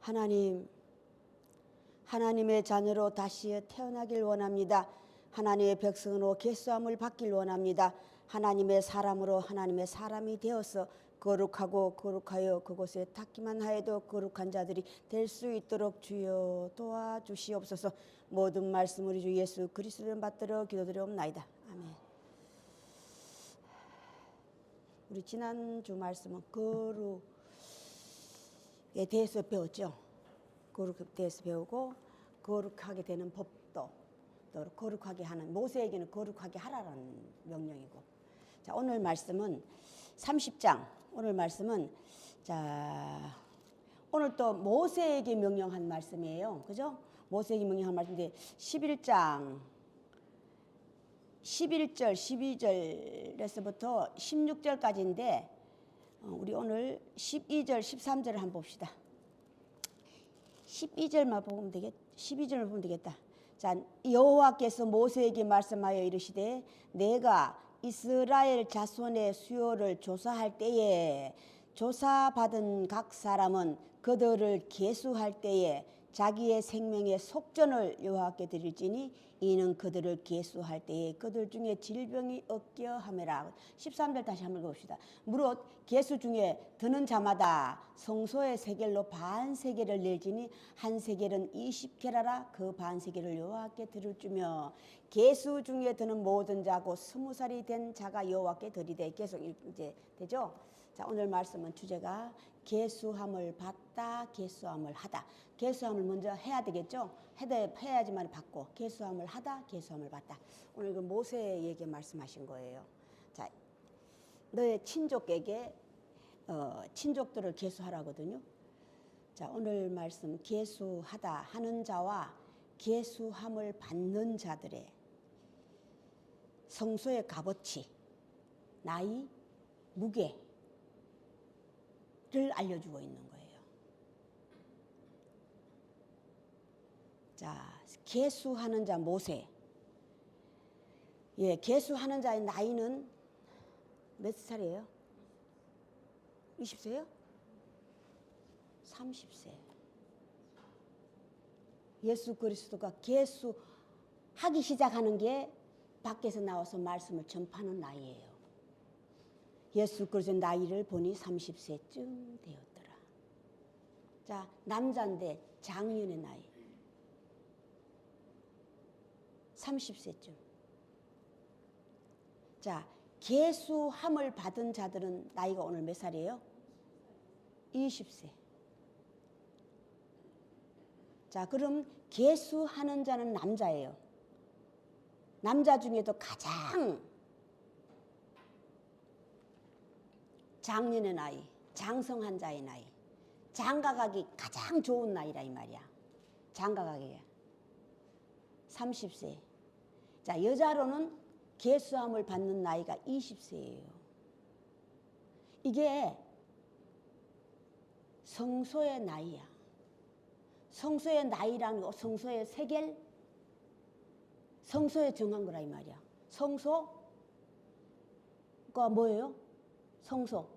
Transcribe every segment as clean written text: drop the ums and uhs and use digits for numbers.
하나님, 하나님의 자녀로 다시 태어나길 원합니다. 하나님의 백성으로 계수함을 받길 원합니다. 하나님의 사람으로 하나님의 사람이 되어서 거룩하고 거룩하여 그곳에 닿기만 하여도 거룩한 자들이 될 수 있도록 주여 도와주시옵소서. 모든 말씀 우리 주 예수 그리스도를 받들어 기도드리옵나이다. 아멘. 우리 지난주 말씀은 거룩에 대해서 배웠죠. 거룩에 대해서 배우고 거룩하게 되는 법도 또 거룩하게 하는 모세에게는 거룩하게 하라는 명령이고. 자, 오늘 말씀은 30장. 오늘 말씀은 오늘 또 모세에게 명령한 말씀이에요. 그죠? 모세에게 명령한 말씀인데 11장 11절 12절에서부터 16절까지인데 우리 오늘 12절 13절을 한번 봅시다. 12절만 보면 되겠다. 자, 여호와께서 모세에게 말씀하여 이르시되 내가 이스라엘 자손의 수요를 조사할 때에 조사받은 각 사람은 그들을 계수할 때에 자기의 생명의 속전을 여호와께 드릴지니 이는 그들을 계수할 때에 그들 중에 질병이 없게 하매라. 13절 다시 한번 읽어봅시다. 무릇 계수 중에 드는 자마다 성소의 세겔로 반 세겔을 낼지니 한 세겔은 20게라라. 그 반 세겔을 여호와께 드릴 주며 계수 중에 드는 모든 자고 20살이 된 자가 여호와께 드리되. 계속 이제 되죠. 자, 오늘 말씀은 주제가 계수함을 받다, 계수함을 하다. 계수함을 먼저 해야 되겠죠. 해야지만 받고, 계수함을 하다, 계수함을 받다. 오늘 그 모세에게 말씀하신 거예요. 자, 너의 친족에게 친족들을 계수하라거든요. 자, 오늘 말씀 계수하다 하는 자와 계수함을 받는 자들의 성소의 값어치, 나이, 무게 를 알려주고 있는 거예요. 자, 계수하는 자 모세. 예, 계수하는 자의 나이는 몇 살이에요? 20세요? 30세. 예수 그리스도가 계수하기 시작하는 게 밖에서 나와서 말씀을 전파하는 나이예요. 예수 그리스도의 나이를 보니 30세쯤 되었더라. 자, 남자인데 장년의 나이 30세쯤. 자, 계수함을 받은 자들은 나이가 오늘 몇 살이에요? 20세. 자, 그럼 계수하는 자는 남자예요. 남자 중에도 가장 장년의 나이, 장성한 자의 나이, 장가가기 가장 좋은 나이라 이 말이야. 장가가기가 30세. 자, 여자로는 계수함을 받는 나이가 20세예요. 이게 성소의 나이야. 성소의 나이라는 거, 성소의 세겔, 성소에 정한 거라 이 말이야. 성소가 뭐예요? 성소.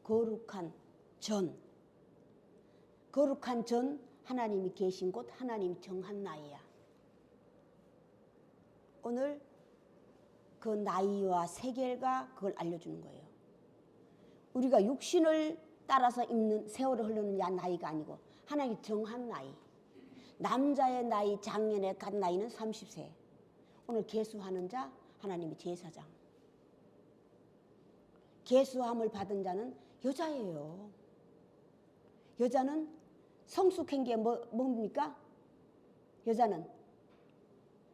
거룩한 전. 거룩한 전, 하나님이 계신 곳, 하나님이 정한 나이야. 오늘 그 나이와 세겔과 그걸 알려주는 거예요. 우리가 육신을 따라서 있는 세월이 흐르는 나이가 아니고 하나님이 정한 나이. 남자의 나이, 장년의 간 나이는 30세. 오늘 계수하는 자, 하나님이 제사장. 계수함을 받은 자는 여자예요. 여자는 성숙한 게 뭡니까? 여자는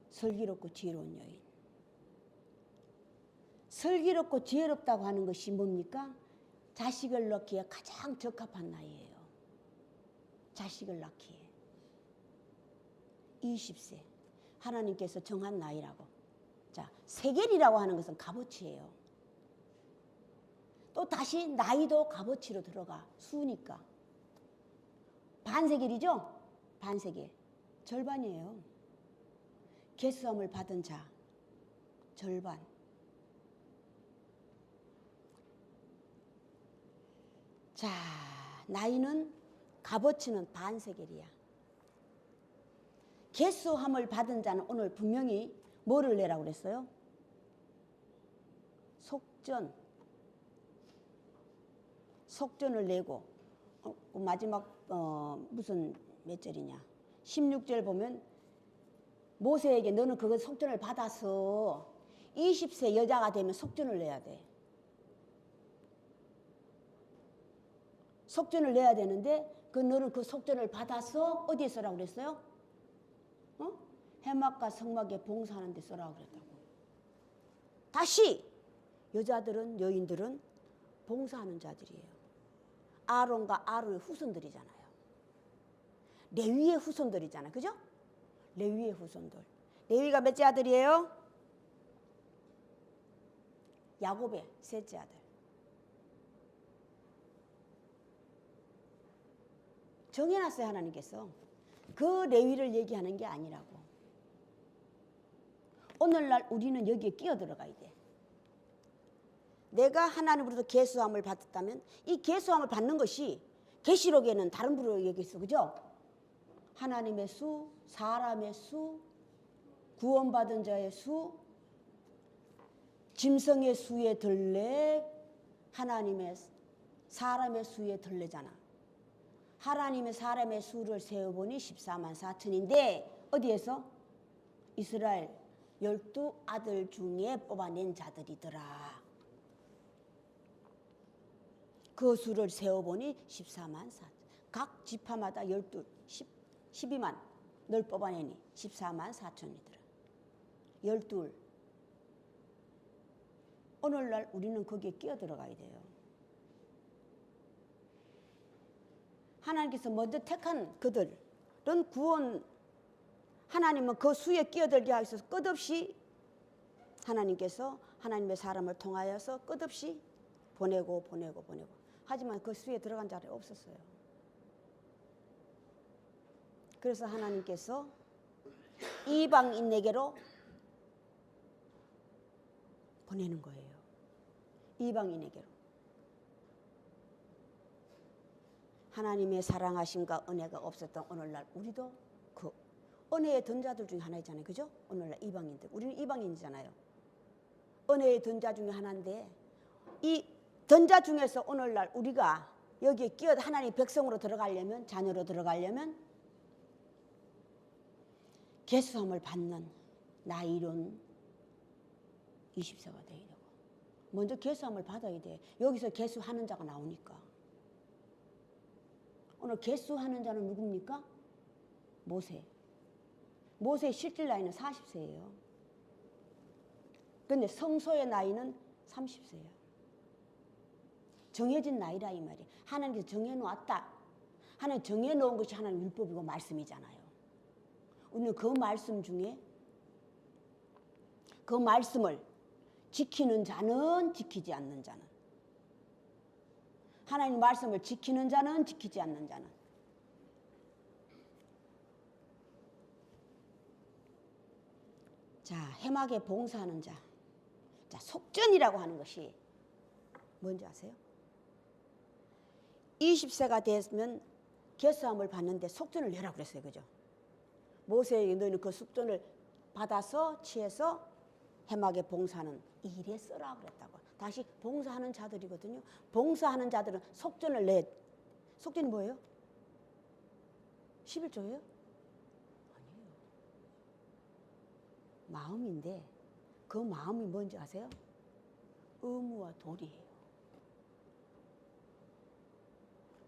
슬기롭고 지혜로운 여인. 슬기롭고 지혜롭다고 하는 것이 뭡니까? 자식을 낳기에 가장 적합한 나이예요. 자식을 낳기에 20세. 하나님께서 정한 나이라고. 자, 세겔이라고 하는 것은 값어치예요. 또 다시 나이도 값어치로 들어가. 수니까. 반세겔이죠? 반세겔. 절반이에요. 계수함을 받은 자. 절반. 자, 나이는 값어치는 반세겔이야. 개수함을 받은 자는 오늘 분명히 뭐를 내라고 그랬어요? 속전을 내고 마지막 무슨 몇 절이냐 16절 보면 모세에게 너는 그거 속전을 받아서 20세 여자가 되면 속전을 내야 돼. 속전을 내야 되는데 너는 그 속전을 받아서 어디에 써라고 그랬어요? 해막과 성막에 봉사하는 데 써라고 그랬다고. 다시 여인들은 봉사하는 자들이에요. 아론과 아론의 후손들이잖아요. 레위의 후손들이잖아요. 그죠? 레위의 후손들. 레위가 몇째 아들이에요? 야곱의 셋째 아들. 정해놨어요. 하나님께서. 그 레위를 얘기하는 게 아니라고. 오늘날 우리는 여기에 끼어들어가야 돼. 내가 하나님으로부터 계수함을 받았다면 이 계수함을 받는 것이 계시록에는 다른 부로 얘기했어. 그죠? 하나님의 수, 사람의 수, 구원받은 자의 수, 짐승의 수에 들레, 하나님의 사람의 수에 들레잖아. 하나님의 사람의 수를 세어보니 14만 4천인데 어디에서? 이스라엘 12아들 중에 뽑아낸 자들이더라. 그 수를 세어보니 14만 4천. 각 지파마다 12만 널 뽑아내니 14만 4천이더라. 12. 오늘날 우리는 거기에 끼어들어가야 돼요. 하나님께서 먼저 택한 그들은 구원, 하나님은 그 수에 끼어들게 하셔서 끝없이 하나님께서 하나님의 사람을 통하여서 끝없이 보내고. 하지만 그 수에 들어간 자들이 없었어요. 그래서 하나님께서 이방인에게로 보내는 거예요. 이방인에게로. 하나님의 사랑하심과 은혜가 없었던 오늘날 우리도 그 은혜의 던자들 중에 하나이잖아요. 그죠? 오늘날 이방인들. 우리는 이방인이잖아요. 은혜의 던자 중에 하나인데 이 던자 중에서 오늘날 우리가 여기에 끼어 하나님 백성으로 들어가려면, 자녀로 들어가려면 계수함을 받는 나이론 20세가 돼야 되고 먼저 계수함을 받아야 돼. 여기서 계수하는 자가 나오니까. 오늘 계수하는 자는 누굽니까? 모세. 모세의 실질 나이는 40세예요. 그런데 성소의 나이는 30세예요. 정해진 나이라 이 말이에요. 하나님께서 정해놓았다. 하나님 정해놓은 것이 하나님 율법이고 말씀이잖아요. 우리는 그 말씀 중에 그 말씀을 지키는 자는 지키지 않는 자는 하나님 말씀을 지키는 자는 지키지 않는 자는 자 해막에 봉사하는 자 속전이라고 하는 것이 뭔지 아세요? 20세가 됐으면 계수함을 받는데 속전을 내라고 그랬어요. 그죠? 모세에게 너희는 그 속전을 받아서 취해서 해막에 봉사하는 일에 쓰라고 그랬다고. 다시 봉사하는 자들이거든요. 봉사하는 자들은 속전을 내. 속전이 뭐예요? 11조예요? 아니에요. 마음인데 그 마음이 뭔지 아세요? 의무와 도리예요.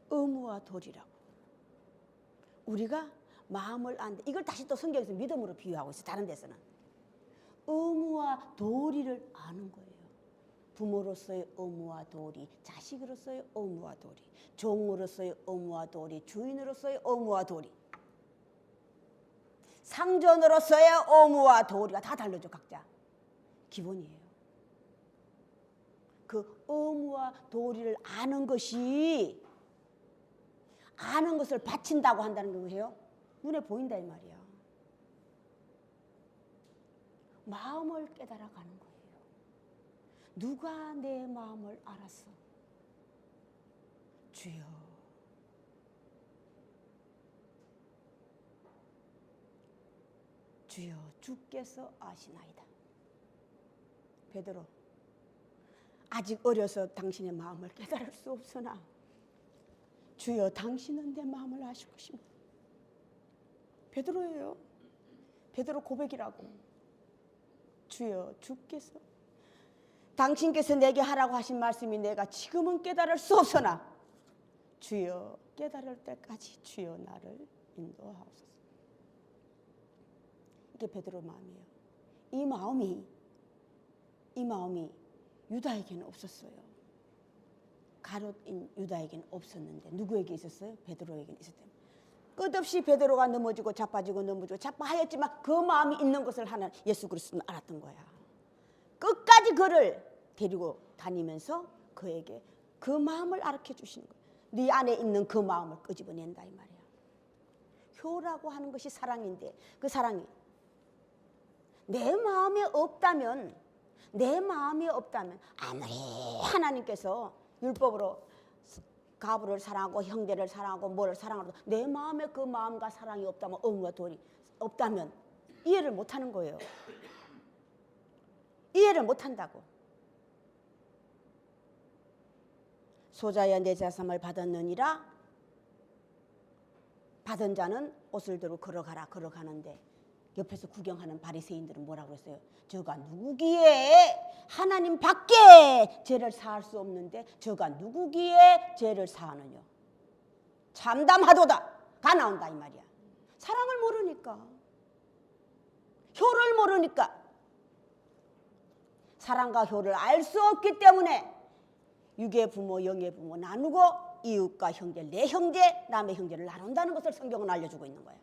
의무와 도리라고. 우리가 마음을 안데 이걸 다시 또 성경에서 믿음으로 비유하고 있어요. 다른 데서는. 의무와 도리를 아는 거예요. 부모로서의 의무와 도리, 자식으로서의 의무와 도리, 종으로서의 의무와 도리, 주인으로서의 의무와 도리, 상전으로서의 의무와 도리가 다 다르죠. 각자. 기본이에요. 그 의무와 도리를 아는 것이 아는 것을 바친다고 한다는 거예요. 눈에 보인다 이 말이야. 마음을 깨달아가는 거예요. 누가 내 마음을 알았어? 주여. 주여 주께서 아시나이다. 베드로, 아직 어려서 당신의 마음을 깨달을 수 없으나 주여 당신은 내 마음을 아시고 계십니다. 베드로예요. 베드로 고백이라고. 주여 주께서 당신께서 내게 하라고 하신 말씀이 내가 지금은 깨달을 수 없으나 주여 깨달을 때까지 주여 나를 인도하옵소서. 이게 베드로 마음이에요. 이 마음이 유다에게는 없었어요. 가롯인 유다에게는 없었는데 누구에게 있었어요? 베드로에게는 있었대요. 끝없이 베드로가 넘어지고 자빠지고 넘어지고 자빠하였지만 그 마음이 있는 것을 하나님 예수 그리스도는 알았던 거야. 끝까지 그를 데리고 다니면서 그에게 그 마음을 알게 주시는 거야. 네 안에 있는 그 마음을 끄집어낸다 이 말이야. 효라고 하는 것이 사랑인데 그 사랑이 내 마음에 없다면 아무리 하나님께서 율법으로 가부를 사랑하고 형제를 사랑하고 뭐를 사랑하고 내 마음에 그 마음과 사랑이 없다면 의무와 도리 없다면 이해를 못하는 거예요. 이해를 못한다고. 소자야 내 제삼을 받았느니라. 받은 자는 옷을 들고 걸어가는데 옆에서 구경하는 바리새인들은 뭐라고 했어요? 저가 누구기에 하나님 밖에 죄를 사할 수 없는데 저가 누구기에 죄를 사하느냐. 참담하도다. 가 나온다 이 말이야. 사랑을 모르니까, 효를 모르니까, 사랑과 효를 알 수 없기 때문에 육의 부모 영의 부모 나누고 이웃과 형제 내 형제 남의 형제를 나눈다는 것을 성경은 알려주고 있는 거예요.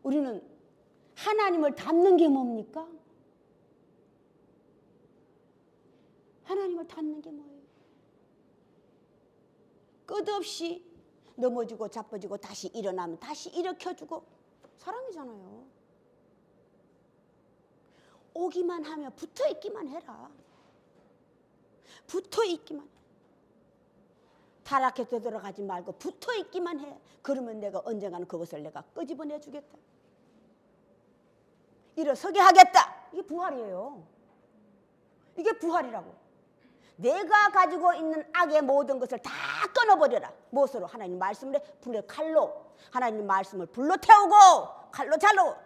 우리는 하나님을 닮는 게 뭡니까? 하나님을 닮는 게 뭐예요? 끝없이 넘어지고 자빠지고 다시 일어나면 다시 일으켜주고 사랑이잖아요. 오기만 하면 붙어있기만 해라. 붙어있기만 해. 타락해 되돌아가지 말고 붙어있기만 해. 그러면 내가 언젠가는 그것을 내가 끄집어내 주겠다. 일어서게 하겠다. 이게 부활이에요. 이게 부활이라고. 내가 가지고 있는 악의 모든 것을 다 끊어버려라. 무엇으로? 하나님 말씀을 불의 칼로. 하나님 말씀을 불로 태우고 칼로 잘로.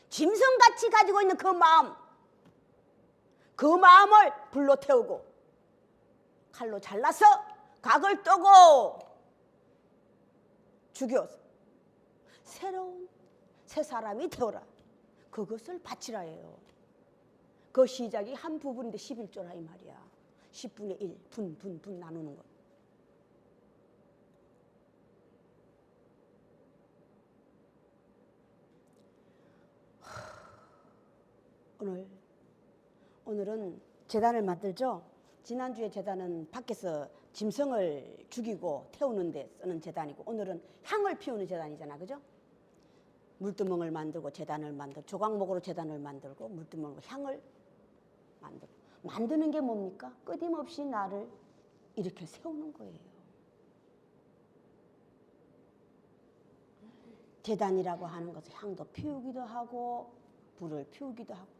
짐승같이 가지고 있는 그 마음, 그 마음을 불로 태우고 칼로 잘라서 각을 떠고 죽여서 새로운 새 사람이 되어라. 그것을 바치라 해요. 그 시작이 한 부분인데 11조라 이 말이야. 10분의 1 분 나누는 것. 오늘은 제단을 만들죠. 지난주에 제단은 밖에서 짐승을 죽이고 태우는 데 쓰는 제단이고 오늘은 향을 피우는 제단이잖아. 그죠? 물두멍을 만들고 제단을 만들고 조각목으로 제단을 만들고 물두멍으로 향을 만들고 만드는 게 뭡니까? 끊임없이 나를 이렇게 세우는 거예요. 제단이라고 하는 것은 향도 피우기도 하고 불을 피우기도 하고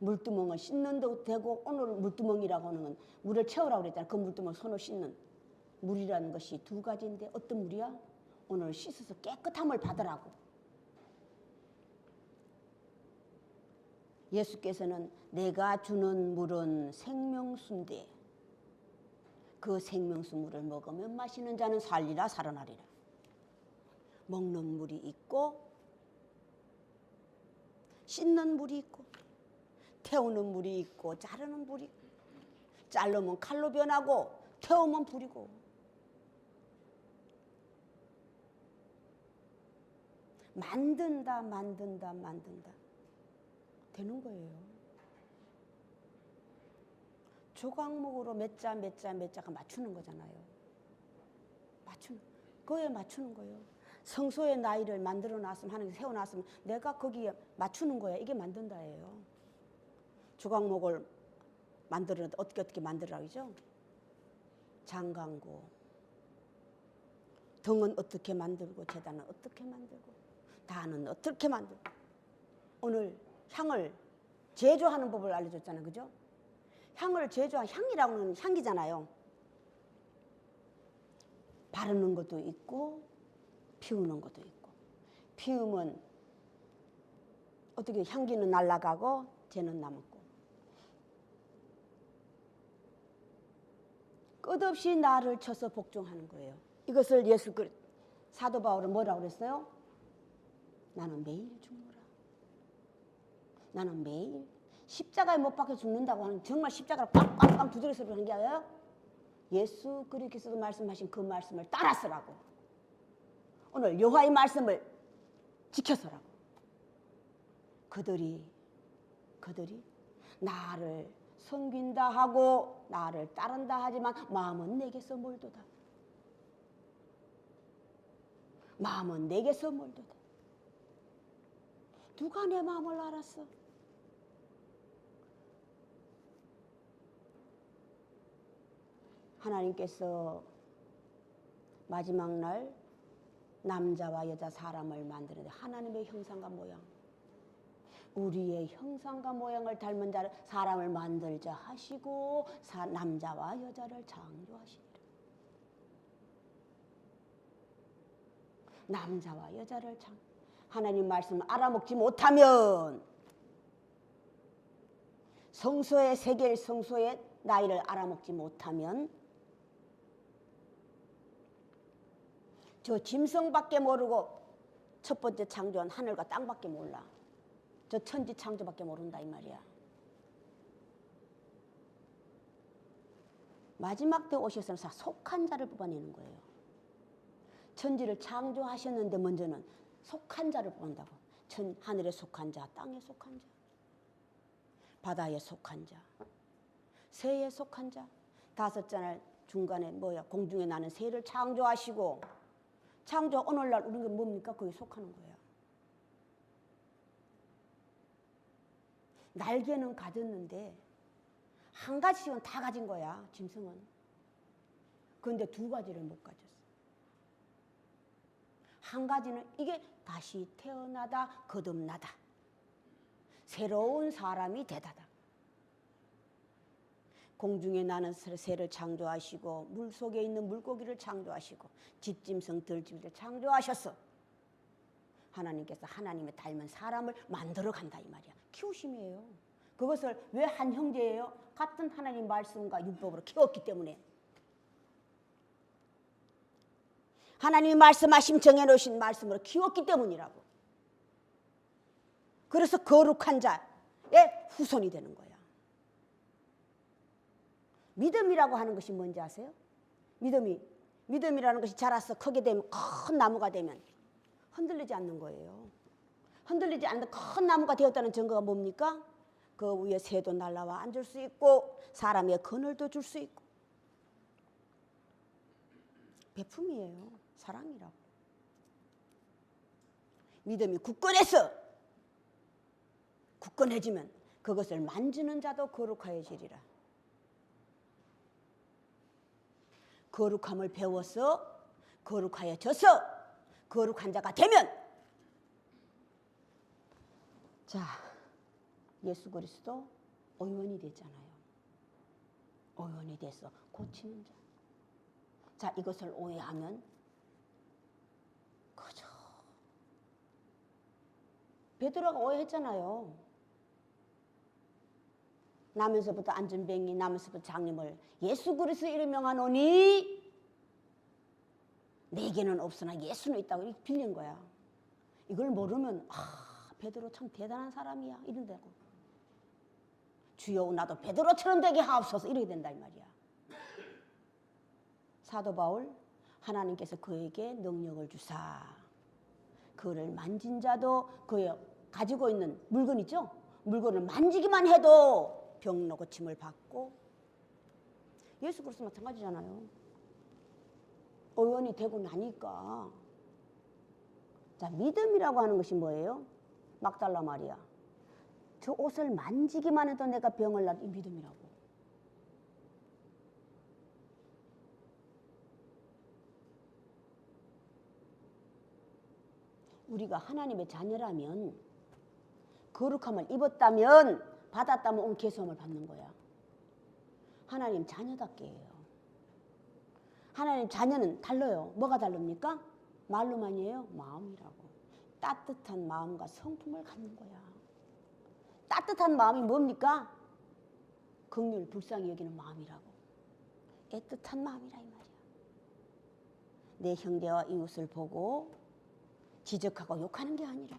물두멍을 씻는 데도 되고 오늘 물두멍이라고 하는 건 물을 채우라고 그랬잖아. 그 물두멍을 손으로 씻는 물이라는 것이 두 가지인데 어떤 물이야? 오늘 씻어서 깨끗한 물 받으라고. 예수께서는 내가 주는 물은 생명수인데 그 생명수 물을 먹으면 마시는 자는 살리라 살아나리라. 먹는 물이 있고 씻는 물이 있고 태우는 물이 있고 자르는 물이 있고 자르면 칼로 변하고 태우면 불이고 만든다 되는 거예요. 조각목으로 몇 자가 맞추는 거잖아요. 그거에 맞추는 거예요. 성소의 나이를 만들어 놨으면 하나님 세워놨으면 내가 거기에 맞추는 거야. 이게 만든다예요. 조각목을 만들었는데 어떻게 만들라고 그러죠? 장강구, 등은 어떻게 만들고 제단은 어떻게 만들고 단은 어떻게 만들고 오늘 향을 제조하는 법을 알려줬잖아요. 그죠? 향을 제조한 향이라고는 향기잖아요. 바르는 것도 있고 피우는 것도 있고 피우면 어떻게 향기는 날아가고 쟤는 남았고 끝없이 나를 쳐서 복종하는 거예요. 이것을 예수 사도 바울은 뭐라고 그랬어요? 나는 매일 죽노라. 나는 매일 십자가에 못 박혀 죽는다고 하는 정말 십자가를 꽉꽉꽉 두드려서 그러는 게 아니라 예수 그리스도 말씀하신 그 말씀을 따라 쓰라고. 오늘 여호와의 말씀을 지켜서라고. 그들이 나를 섬긴다 하고 나를 따른다 하지만 마음은 내게서 멀도다. 마음은 내게서 멀도다. 누가 내 마음을 알았어? 하나님께서 마지막 날 남자와 여자 사람을 만드는데 하나님의 형상과 모양 우리의 형상과 모양을 닮은 자를 사람을 만들자 하시고 남자와 여자를 창조하시니라. 남자와 여자를 하나님 말씀을 알아먹지 못하면 성소의 세계의 성소의 나이를 알아먹지 못하면 저 짐승밖에 모르고 첫 번째 창조한 하늘과 땅밖에 몰라. 저 천지 창조밖에 모른다 이 말이야. 마지막 때 오셔서는 속한 자를 뽑아내는 거예요. 천지를 창조하셨는데 먼저는 속한 자를 뽑는다고. 하늘에 속한 자, 땅에 속한 자, 바다에 속한 자, 새에 속한 자. 다섯째 중간에 공중에 나는 새를 창조하시고 창조 오늘날 우리가 뭡니까? 거기 속하는 거예요. 날개는 가졌는데 한 가지씩은 다 가진 거야. 짐승은. 그런데 두 가지를 못 가졌어. 한 가지는 이게 다시 태어나다 거듭나다. 새로운 사람이 되다다. 공중에 나는 새를 창조하시고 물속에 있는 물고기를 창조하시고 집짐승 들짐승을 창조하셨어. 하나님께서 하나님의 닮은 사람을 만들어 간다 이 말이야. 키우심이에요. 그것을 왜 한 형제예요? 같은 하나님 말씀과 율법으로 키웠기 때문에. 하나님이 말씀하신 정해놓으신 말씀으로 키웠기 때문이라고. 그래서 거룩한 자의 후손이 되는 거야. 믿음이라고 하는 것이 뭔지 아세요? 믿음이라는 것이 자라서 크게 되면 큰 나무가 되면 흔들리지 않는 거예요. 흔들리지 않는 큰 나무가 되었다는 증거가 뭡니까? 그 위에 새도 날라와 앉을 수 있고 사람의 그늘도 줄 수 있고 베품이에요. 사랑이라고. 믿음이 굳건해지면 그것을 만지는 자도 거룩하여지리라. 거룩함을 배워서 거룩하여져서 거룩한 자가 되면 자 예수 그리스도 의원이 됐잖아요. 의원이 돼서 고치는 자. 자 이것을 오해하면 그죠. 베드로가 오해했잖아요. 나면서부터 안전뱅이 나면서부터 장님을 예수 그리스도 이름 명하노니 내게는 없으나 예수는 있다고 이렇게 빌린 거야. 이걸 모르면 베드로 참 대단한 사람이야 이런다고. 주여 나도 베드로처럼 되게 하옵소서 이렇게 된다 이 말이야. 사도 바울 하나님께서 그에게 능력을 주사 그를 만진 자도 그의 가지고 있는 물건 있죠? 물건을 만지기만 해도 병 고침을 받고 예수 그리스도 마찬가지잖아요. 의원이 되고 나니까 자 믿음이라고 하는 것이 뭐예요? 막달라 마리아 저 옷을 만지기만 해도 내가 병을 낫 이 믿음이라고. 우리가 하나님의 자녀라면, 거룩함을 입었다면, 받았다면 온 계수함을 받는 거야. 하나님 자녀답게 해요. 하나님 자녀는 달라요. 뭐가 다릅니까? 말로만이에요? 마음이라고. 따뜻한 마음과 성품을 갖는 거야. 따뜻한 마음이 뭡니까? 긍휼, 불쌍히 여기는 마음이라고. 애틋한 마음이라 이 말이야. 내 형제와 이웃을 보고 지적하고 욕하는 게 아니라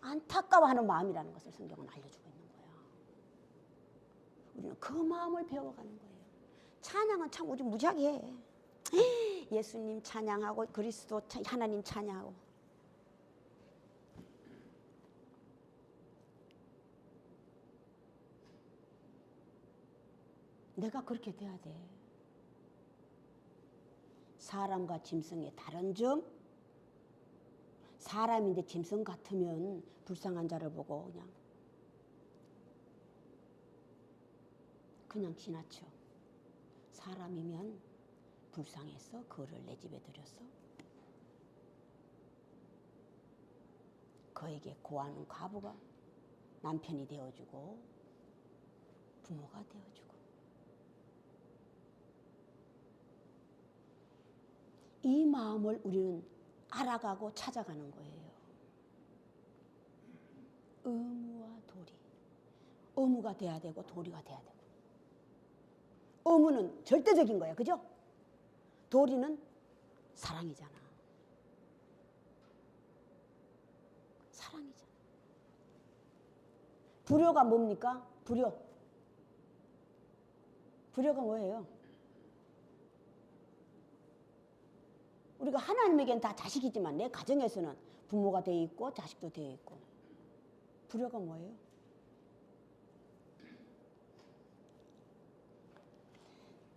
안타까워하는 마음이라는 것을 성경은 알려주고 있는 거야. 우리는 그 마음을 배워가는 거예요. 찬양은 참 우리 무지하게 해. 예수님 찬양하고 그리스도 하나님 찬양하고. 내가 그렇게 돼야 돼. 사람과 짐승의 다른 점, 사람인데 짐승 같으면 불쌍한 자를 보고 그냥 지나쳐. 사람이면 불쌍해서 그를 내 집에 들였어. 그에게 고하는 과부가 남편이 되어주고 부모가 되어주고. 이 마음을 우리는 알아가고 찾아가는 거예요. 의무와 도리. 의무가 돼야 되고 도리가 돼야 되고. 의무는 절대적인 거야. 그죠? 도리는 사랑이잖아. 사랑이잖아. 불효가 뭡니까? 불효. 불효가 뭐예요? 우리가 하나님에겐 다 자식이지만 내 가정에서는 부모가 되어 있고 자식도 되어 있고. 불효가 뭐예요?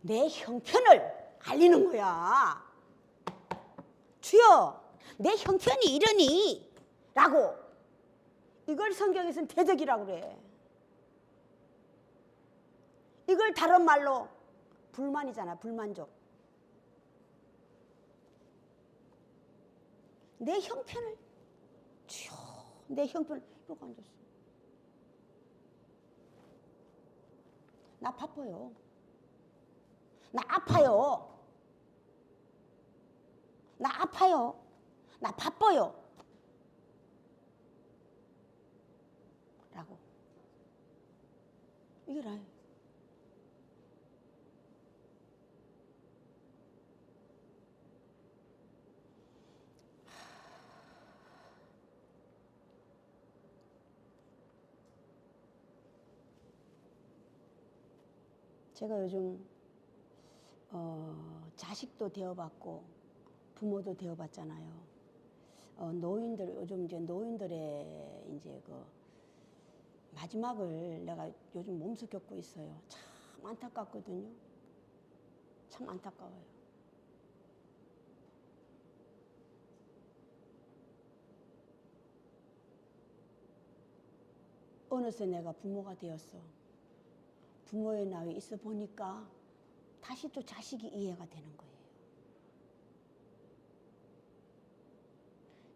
내 형편을 알리는 거야. 주여, 내 형편이 이러니 라고. 이걸 성경에서는 대적이라고 그래. 이걸 다른 말로 불만이잖아. 불만족. 내 형편을, 주여, 내 형편을 이러고 앉았어. 나 바빠요. 나 아파요. 나 아파요. 나 바빠요. 라고. 이게 나예요. 제가 요즘 자식도 되어봤고 부모도 되어봤잖아요. 노인들 요즘 이제 노인들의 이제 그 마지막을 내가 요즘 몸소 겪고 있어요. 참 안타깝거든요. 참 안타까워요. 어느새 내가 부모가 되었어. 부모의 나이에 있어 보니까 다시 또 자식이 이해가 되는 거예요.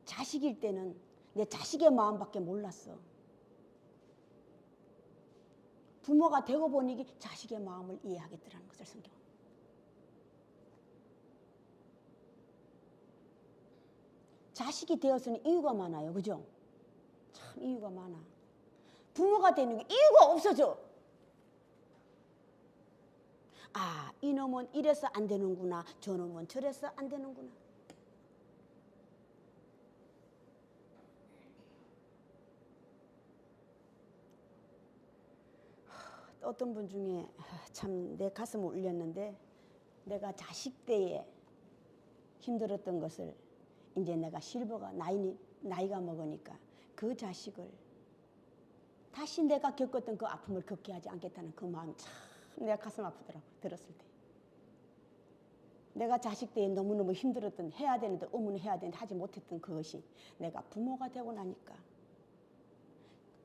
자식일 때는 내 자식의 마음밖에 몰랐어. 부모가 되고 보니 자식의 마음을 이해하겠더라는 것을 성경. 자식이 되어서는 이유가 많아요. 그죠? 참 이유가 많아. 부모가 되는 게 이유가 없어져. 아, 이놈은 이래서 안 되는구나. 저놈은 저래서 안 되는구나. 어떤 분 중에 참 내 가슴을 울렸는데, 내가 자식 때에 힘들었던 것을 이제 내가 실버가 나이가 먹으니까 그 자식을 다시 내가 겪었던 그 아픔을 겪게 하지 않겠다는 그 마음이 참 내가 가슴 아프더라고. 들었을 때. 내가 자식 때에 너무너무 힘들었던, 해야 되는데 의무는 해야 되는데 하지 못했던 그것이 내가 부모가 되고 나니까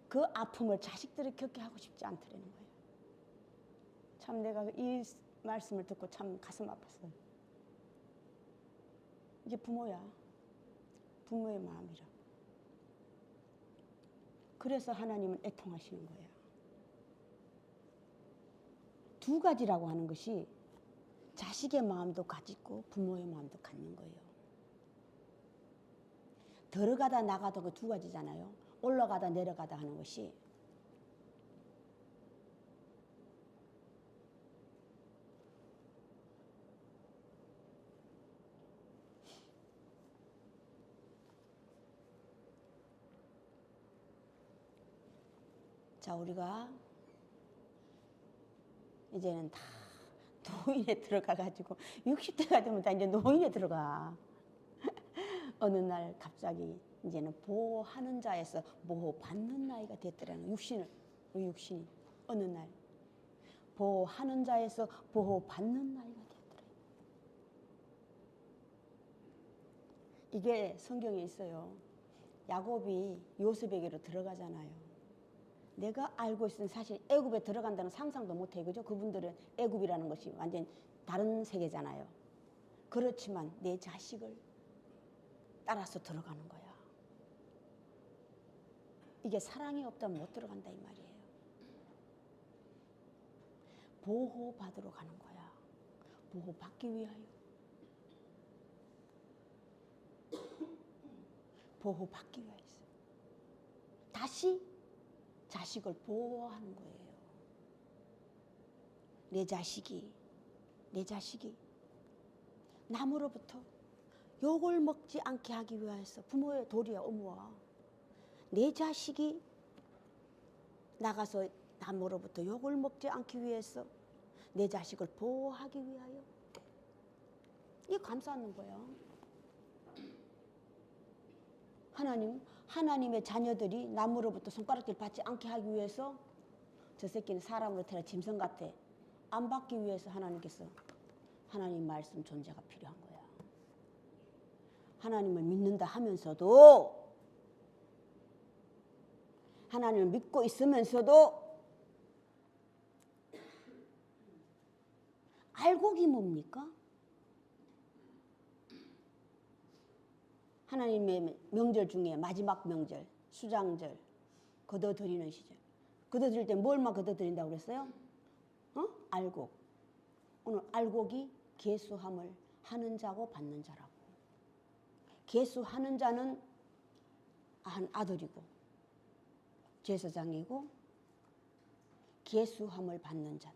그 아픔을 자식들이 겪게 하고 싶지 않더라는 거예요. 참 내가 이 말씀을 듣고 참 가슴 아팠어요. 이게 부모야. 부모의 마음이라. 그래서 하나님은 애통하시는 거예요. 두 가지라고 하는 것이 자식의 마음도 가지고 부모의 마음도 갖는 거예요. 들어가다 나가다 그 두 가지잖아요. 올라가다 내려가다 하는 것이. 자, 우리가 이제는 다 노인에 들어가가지고 60대가 되면 다 이제 노인에 들어가. 어느 날 갑자기 이제는 보호하는 자에서 보호받는 나이가 됐더라는 육신을, 우리 육신이 어느 날 보호하는 자에서 보호받는 나이가 됐더라. 이게 성경에 있어요. 야곱이 요셉에게로 들어가잖아요. 내가 알고 있으면 사실 애굽에 들어간다는 상상도 못해. 그죠? 그분들은 애굽이라는 것이 완전 다른 세계잖아요. 그렇지만 내 자식을 따라서 들어가는 거야. 이게 사랑이 없다면 못 들어간다 이 말이에요. 보호받으러 가는 거야. 보호받기 위하여. 보호받기 위하여. 다시 자식을 보호하는 거예요. 내 자식이 남으로부터 욕을 먹지 않게 하기 위해서 부모의 도리야 의무와 내 자식이 나가서 남으로부터 욕을 먹지 않기 위해서 내 자식을 보호하기 위하여 이게 감싸는 거야. 하나님의 자녀들이 남으로부터 손가락질 받지 않게 하기 위해서 저 새끼는 사람으로 태어나 짐승 같아. 안 받기 위해서 하나님께서 하나님 말씀 존재가 필요한 거야. 하나님을 믿는다 하면서도 하나님을 믿고 있으면서도 알곡이 뭡니까? 하나님의 명절 중에 마지막 명절, 수장절, 거둬들이는 시절. 거둬들일 때 뭘만 거둬들인다고 그랬어요? 알곡. 오늘 알곡이 계수함을 하는 자고 받는 자라고. 계수하는 자는 한 아들이고 제사장이고 계수함을 받는 자.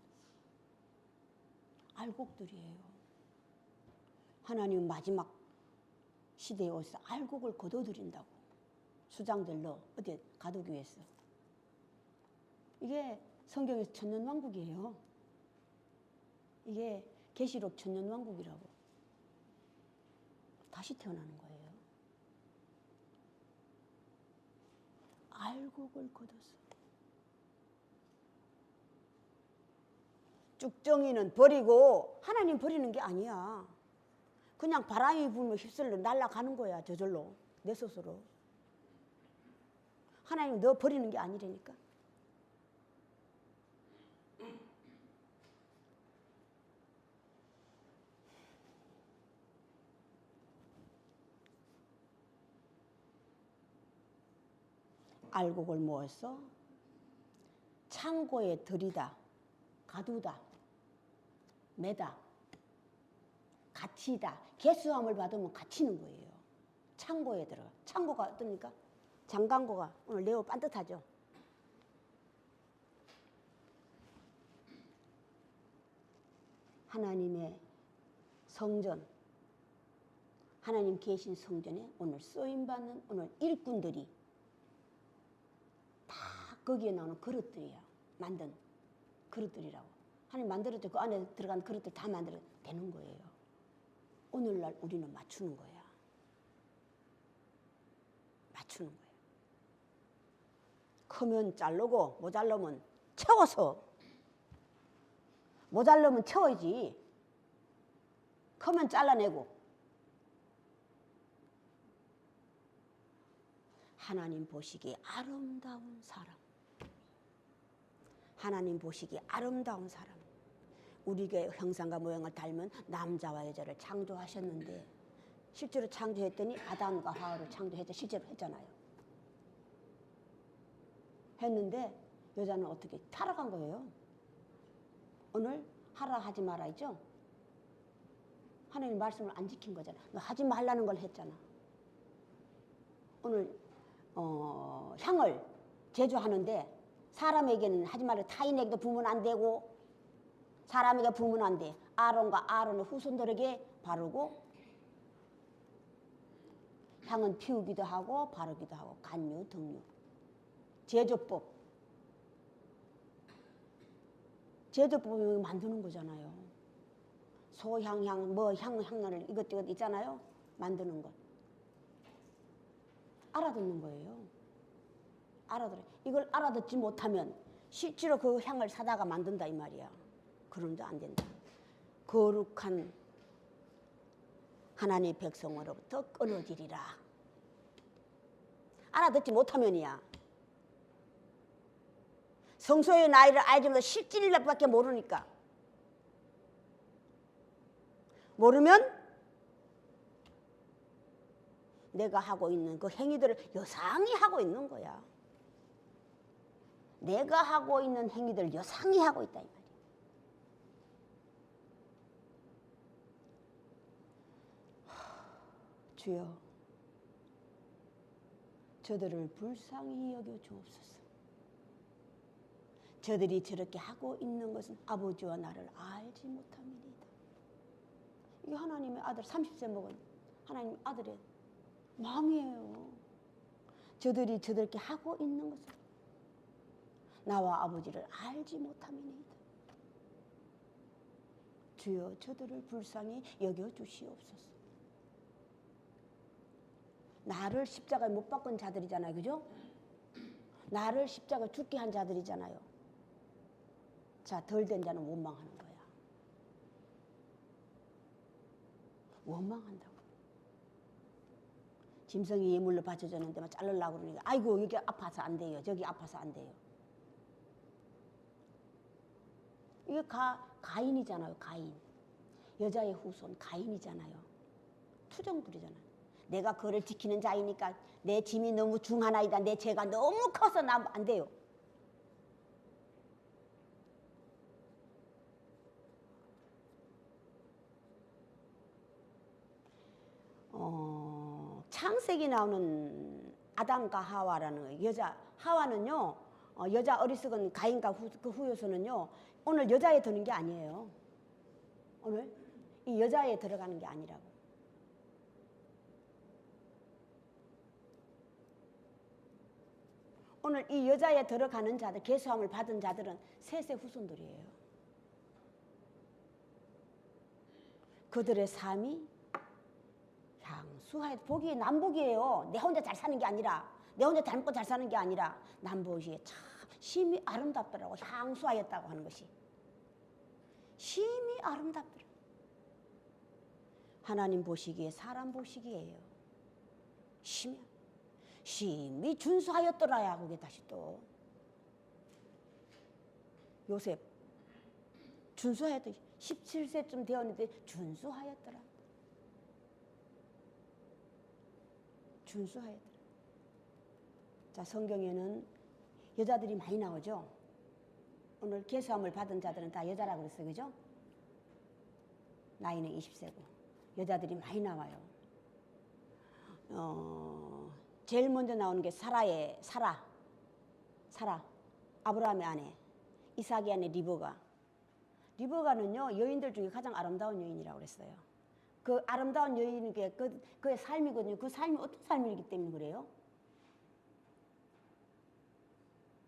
알곡들이에요. 하나님은 마지막 시대에 오셔서 알곡을 거둬들인다고. 수장들로 어디 가두기 위해서. 이게 성경에서 천년왕국이에요. 이게 계시록 천년왕국이라고. 다시 태어나는 거예요. 알곡을 거둬서. 쭉정이는 버리고 하나님 버리는 게 아니야. 그냥 바람이 불면 휩쓸려 날아가는 거야. 저절로 내 스스로. 하나님 너 버리는 게 아니라니까. 알곡을 모아서 창고에 들이다, 가두다, 매다, 갇히다. 계수함을 받으면 갇히는 거예요. 창고에 들어가. 창고가 어떻습니까? 장강고가 오늘 매우 반듯하죠. 하나님의 성전, 하나님 계신 성전에 오늘 쓰임받는 오늘 일꾼들이 다 거기에 나오는 그릇들이야. 만든 그릇들이라고. 하나님 만들었죠. 그 안에 들어간 그릇들 다 만들어 되는 거예요. 오늘날 우리는 맞추는 거야. 맞추는 거야. 크면 자르고 모자르면 채워서. 모자르면 채워야지. 크면 잘라내고. 하나님 보시기에 아름다운 사람. 하나님 보시기에 아름다운 사람. 우리의 형상과 모양을 닮은 남자와 여자를 창조하셨는데 실제로 창조했더니 아담과 하와를 창조했죠. 실제로 했잖아요. 했는데 여자는 어떻게 타락한 거예요. 오늘 하라 하지 마라 했죠. 하나님 말씀을 안 지킨 거잖아. 너 하지 말라는 걸 했잖아. 오늘 향을 제조하는데 사람에게는 하지 말라. 타인에게도 부으면 안 되고 사람에게 부으면 안 돼. 아론과 아론의 후손들에게 바르고 향은 피우기도 하고 바르기도 하고 간유, 등유. 제조법을 만드는 거잖아요. 소향, 향을 이것저것 있잖아요. 만드는 것. 알아듣는 거예요. 알아들어. 이걸 알아듣지 못하면 실제로 그 향을 사다가 만든다 이 말이야. 그러면 안 된다. 거룩한 하나님의 백성으로부터 끊어지리라. 알아듣지 못하면이야. 성소의 나이를 알지 못해 실질밖에 모르니까. 모르면 내가 하고 있는 그 행위들을 여상히 하고 있는 거야. 내가 하고 있는 행위들을 여상히 하고 있다 이 말이야. 주여, 저들을 불쌍히 여겨 주옵소서. 저들이 저렇게 하고 있는 것은 아버지와 나를 알지 못함이니이다. 이게 하나님의 아들 30세 먹은 하나님 아들의 마음이에요. 저들이 저렇게 하고 있는 것은 나와 아버지를 알지 못함이니이다. 주여, 저들을 불쌍히 여겨 주시옵소서. 나를 십자가에 못 박은 자들이잖아요. 그죠? 나를 십자가에 죽게 한 자들이잖아요. 자, 덜 된 자는 원망하는 거야. 원망한다고. 짐승이 예물로 바쳐졌는데 막 자르려고 그러니까 아이고 여기 아파서 안 돼요. 저기 아파서 안 돼요. 이게 가인이잖아요. 가인. 여자의 후손 가인이잖아요. 투정부리잖아요. 내가 그를 지키는 자이니까 내 짐이 너무 중하나이다. 내 죄가 너무 커서 나 안 돼요. 창세기 나오는 아담과 하와라는 여자 하와는요, 여자 어리석은 가인과 그 후요소는요, 오늘 여자에 드는 게 아니에요. 오늘 이 여자에 들어가는 게 아니라고. 오늘 이 여자에 들어가는 자들, 계수함을 받은 자들은 셋의 후손들이에요. 그들의 삶이 향수하여 복이 남복이에요. 내 혼자 잘 사는 게 아니라, 내 혼자 잘 먹고 잘 사는 게 아니라 남복이 참 심히 아름답더라고. 향수하였다고 하는 것이 심히 아름답더라고. 하나님 보시기에 사람 보시기에요. 심히 준수하였더라야. 그게 다시 또 요셉 준수하였더. 17세쯤 되었는데 준수하였더라. 준수하였더라. 자, 성경에는 여자들이 많이 나오죠. 오늘 계수함을 받은 자들은 다 여자라고 그랬어요. 그죠? 나이는 20세고 여자들이 많이 나와요. 제일 먼저 나오는 게 사라. 아브라함의 아내, 이삭의 아내 리브가는요, 여인들 중에 가장 아름다운 여인이라고 그랬어요. 그 아름다운 여인이 그의 삶이거든요. 그 삶이 어떤 삶이기 때문에 그래요?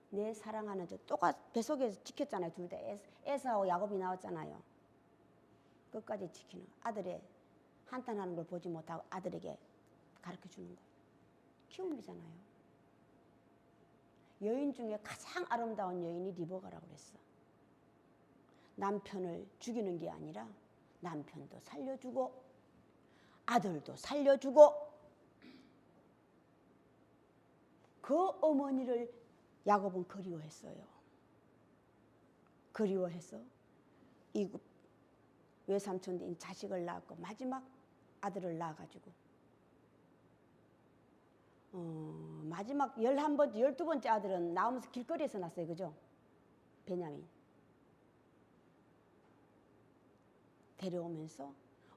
내 사랑하는 저 똑같이 뱃속에서 지켰잖아요. 둘 다 에사와 야곱이 나왔잖아요. 끝까지 지키는 아들의 한탄하는 걸 보지 못하고 아들에게 가르쳐주는 거. 키움이잖아요. 여인 중에 가장 아름다운 여인이 리브가라고 그랬어. 남편을 죽이는 게 아니라 남편도 살려주고 아들도 살려주고 그 어머니를 야곱은 그리워했어요. 그리워해서 이굽 외삼촌인 자식을 낳았고 마지막 아들을 낳아가지고 마지막 11번째, 12번째 아들은 나오면서 길거리에서 났어요. 그죠? 베냐민. 데려오면서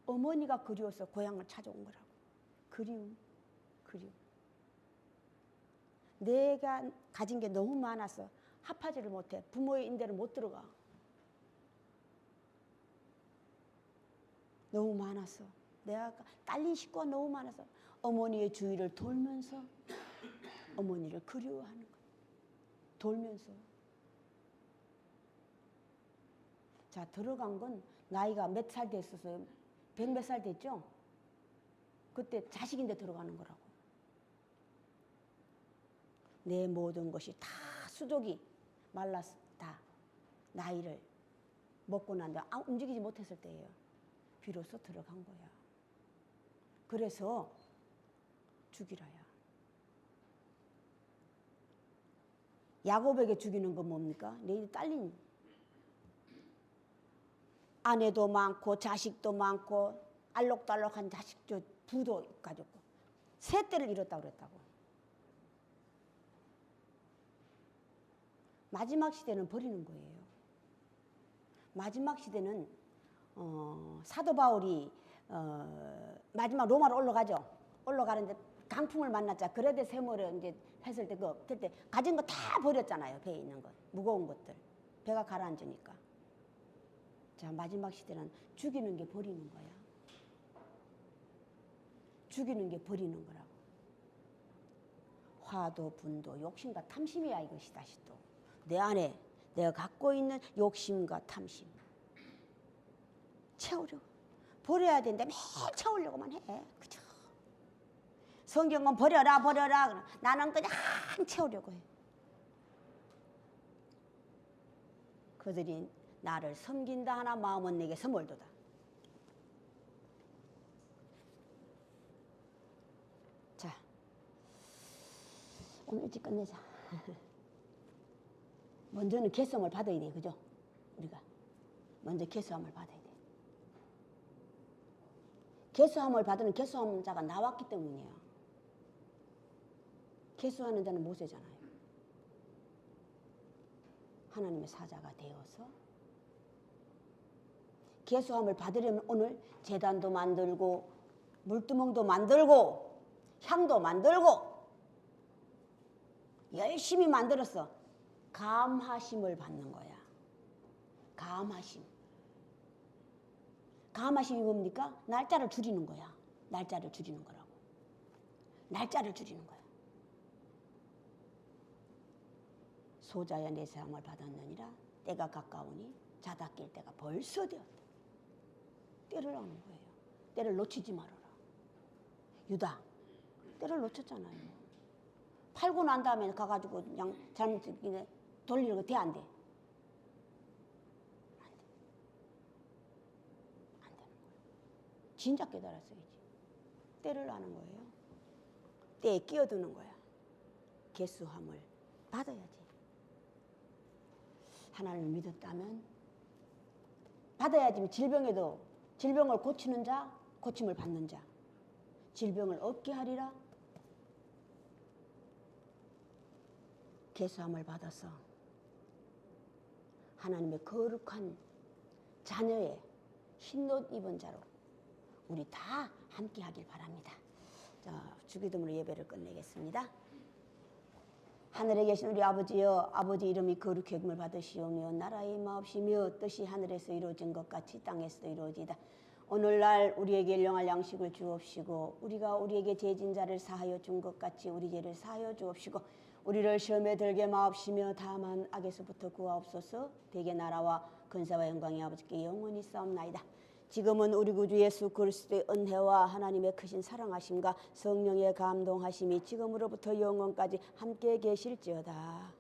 어머니가 그리워서 고향을 찾아온 거라고. 그리움. 내가 가진 게 너무 많아서 합하지를 못해. 부모의 인대를 못 들어가. 너무 많아서. 내가 딸린 식구가 너무 많아서 어머니의 주위를 돌면서 어머니를 그리워하는 거야. 돌면서. 자, 들어간 건 나이가 몇 살 됐어서 100 몇 살 됐죠? 그때 자식인데 들어가는 거라고. 내 모든 것이 다 수족이 말랐어. 다 나이를 먹고 난 다음 움직이지 못했을 때예요. 비로소 들어간 거야. 그래서 죽이라야. 야곱에게 죽이는 건 뭡니까? 내 딸린 아내도 많고 자식도 많고 알록달록한 자식도 부도 가졌고 세 대를 잃었다고 그랬다고. 마지막 시대는 버리는 거예요. 마지막 시대는 사도 바울이 마지막 로마로 올라가죠. 올라가는데 강풍을 만났자. 그레데 세모를 이제 했을 때 그때 가진 거 다 버렸잖아요. 배에 있는 것, 무거운 것들. 배가 가라앉으니까. 자, 마지막 시대는 죽이는 게 버리는 거야. 죽이는 게 버리는 거라고. 화도 분도 욕심과 탐심이야 이것이 다시 또. 내 안에 내가 갖고 있는 욕심과 탐심. 채우려고. 버려야 되는데 매일 채우려고만 해. 그죠? 성경은 버려라. 나는 그냥 채우려고 해. 그들이 나를 섬긴다 하나 마음은 내게서 멀도다. 자, 오늘 일찍 끝내자. 먼저는 개성을 받아야 돼. 그죠? 우리가 먼저 개수함을 받아야 돼. 개수함을 받는 개수함 자가 나왔기 때문이에요. 개수하는 자는 모세잖아요. 하나님의 사자가 되어서 개수함을 받으려면 오늘 제단도 만들고 물두멍도 만들고 향도 만들고 열심히 만들었어. 감하심을 받는 거야. 감하심. 감하심이 뭡니까? 날짜를 줄이는 거야. 날짜를 줄이는 거라고. 날짜를 줄이는 거야. 소자야 내 사함을 받았느니라. 때가 가까우니 자다 낄 때가 벌써 되었다. 때를 아는 거예요. 때를 놓치지 말아라. 유다 때를 놓쳤잖아요. 팔고 난 다음에 가가지고 그냥 잘못 돌리는 거 돼 안 돼? 안 돼. 안 되는 거예요. 진작 깨달았어야지. 때를 아는 거예요. 때에 끼어드는 거야. 개수함을 받아야지. 하나님을 믿었다면 받아야지. 질병에도 질병을 고치는 자, 고침을 받는 자. 질병을 얻게 하리라. 개수함을 받아서 하나님의 거룩한 자녀의 흰옷 입은 자로 우리 다 함께 하길 바랍니다. 자, 주기도문으로 예배를 끝내겠습니다. 하늘에 계신 우리 아버지여, 아버지 이름이 거룩히 여김을 받으시오며 나라의 마옵시며 뜻이 하늘에서 이루어진 것 같이 땅에서도 이루어지이다. 오늘날 우리에게 일용할 양식을 주옵시고 우리가 우리에게 죄진 자를 사하여 준 것 같이 우리 죄를 사하여 주옵시고 우리를 시험에 들게 마옵시며 다만 악에서부터 구하옵소서. 대개 나라와 근사와 영광이 아버지께 영원히 싸움나이다. 지금은 우리 구주 예수 그리스도의 은혜와 하나님의 크신 사랑하심과 성령의 감동하심이 지금으로부터 영원까지 함께 계실지어다.